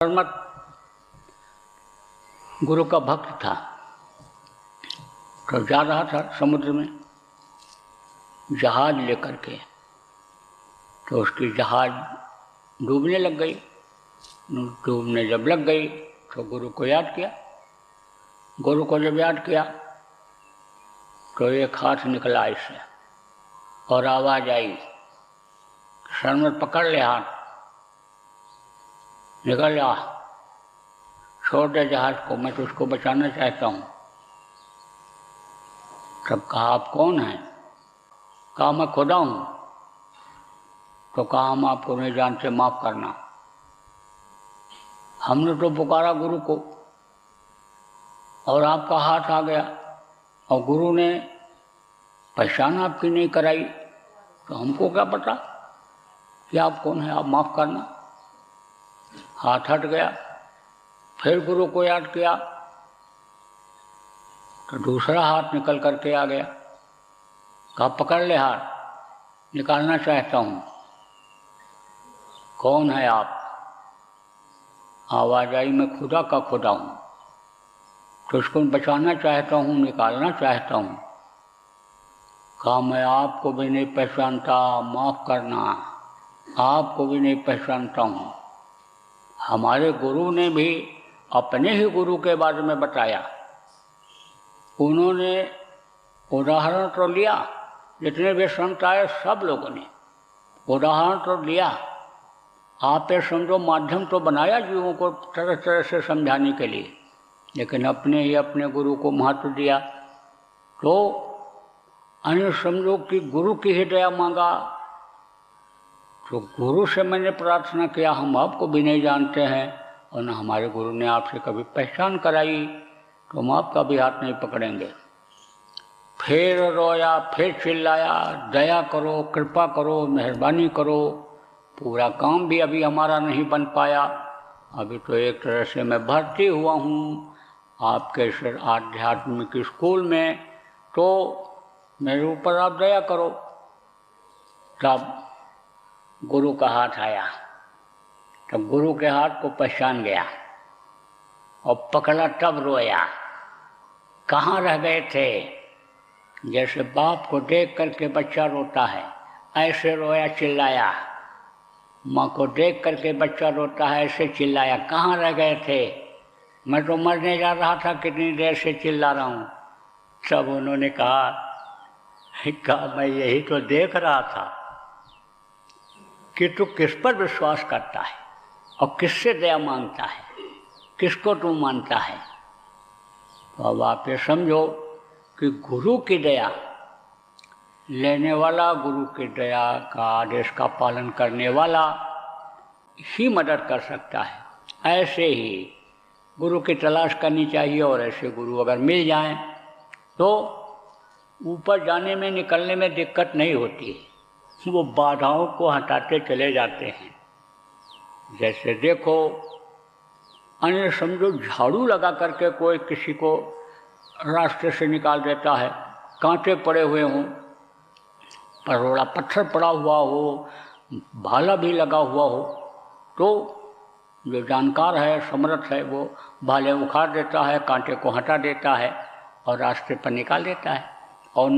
धर्मत गुरु का भक्त था, तो जा रहा था समुद्र में जहाज लेकर के, तो उसकी जहाज डूबने लग गई। डूबने जब लग गई तो गुरु को याद किया। गुरु को जब याद किया तो एक हाथ निकला इससे और आवाज़ आई, शर्मत पकड़ ले, हाथ निकल जा, छोड़ दे जहाज को, मैं तो उसको बचाना चाहता हूँ। तब कहा आप कौन हैं? कहा मैं खुदा हूँ। तो कहा हम आपको नहीं जानते, माफ़ करना, हमने तो पुकारा गुरु को और आपका हाथ आ गया और गुरु ने पहचान आपकी नहीं कराई, तो हमको क्या पता कि आप कौन हैं, आप माफ़ करना। हाथ हट गया। फिर गुरु को याद किया तो दूसरा हाथ निकल करके आ गया। कहा पकड़ ले हाथ, निकालना चाहता हूँ। कौन है आप? आवाज़ आई, मैं खुदा का खुदा हूँ, तो उसको बचाना चाहता हूँ, निकालना चाहता हूँ। कहा मैं आपको भी नहीं पहचानता, माफ़ करना, आपको भी नहीं पहचानता हूँ। हमारे गुरु ने भी अपने ही गुरु के बारे में बताया। उन्होंने उदाहरण तो लिया, जितने भी संत आए सब लोगों ने उदाहरण तो लिया। आप ये समझो माध्यम तो बनाया जीवों को तरह तरह से समझाने के लिए, लेकिन अपने ही अपने गुरु को महत्व दिया। तो अन्य समझो कि गुरु की ही दया मांगा, तो गुरु से मैंने प्रार्थना किया, हम आपको भी नहीं जानते हैं और न हमारे गुरु ने आपसे कभी पहचान कराई, तो हम आपका भी हाथ नहीं पकड़ेंगे। फिर रोया, फिर चिल्लाया, दया करो, कृपा करो, मेहरबानी करो, पूरा काम भी अभी हमारा नहीं बन पाया, अभी तो एक तरह से मैं भर्ती हुआ हूँ आपके आध्यात्मिक स्कूल में, तो मेरे ऊपर आप दया करो। तब गुरु का हाथ आया, तब गुरु के हाथ को पहचान गया और पकड़ा, तब रोया। कहाँ रह गए थे? जैसे बाप को देख करके बच्चा रोता है, ऐसे रोया, चिल्लाया। माँ को देख करके बच्चा रोता है, ऐसे चिल्लाया। कहाँ रह गए थे? मैं तो मरने जा रहा था, कितनी देर से चिल्ला रहा हूँ। सब उन्होंने कहा मैं यही तो देख रहा था कि तू किस पर विश्वास करता है और किससे दया मांगता है, किसको तू मानता है। तो अब आप ये समझो कि गुरु की दया लेने वाला, गुरु की दया का आदेश का पालन करने वाला ही मदद कर सकता है। ऐसे ही गुरु की तलाश करनी चाहिए और ऐसे गुरु अगर मिल जाएं तो ऊपर जाने में, निकलने में दिक्कत नहीं होती है, वो बाधाओं को हटाते चले जाते हैं। जैसे देखो, अन्य समझो झाड़ू लगा करके कोई किसी को रास्ते से निकाल देता है, कांटे पड़े हुए हों, परोड़ा पत्थर पड़ा हुआ हो, भाला भी लगा हुआ हो, तो जो जानकार है, समर्थ है, वो भाले उखाड़ देता है, कांटे को हटा देता है और रास्ते पर निकाल देता है। और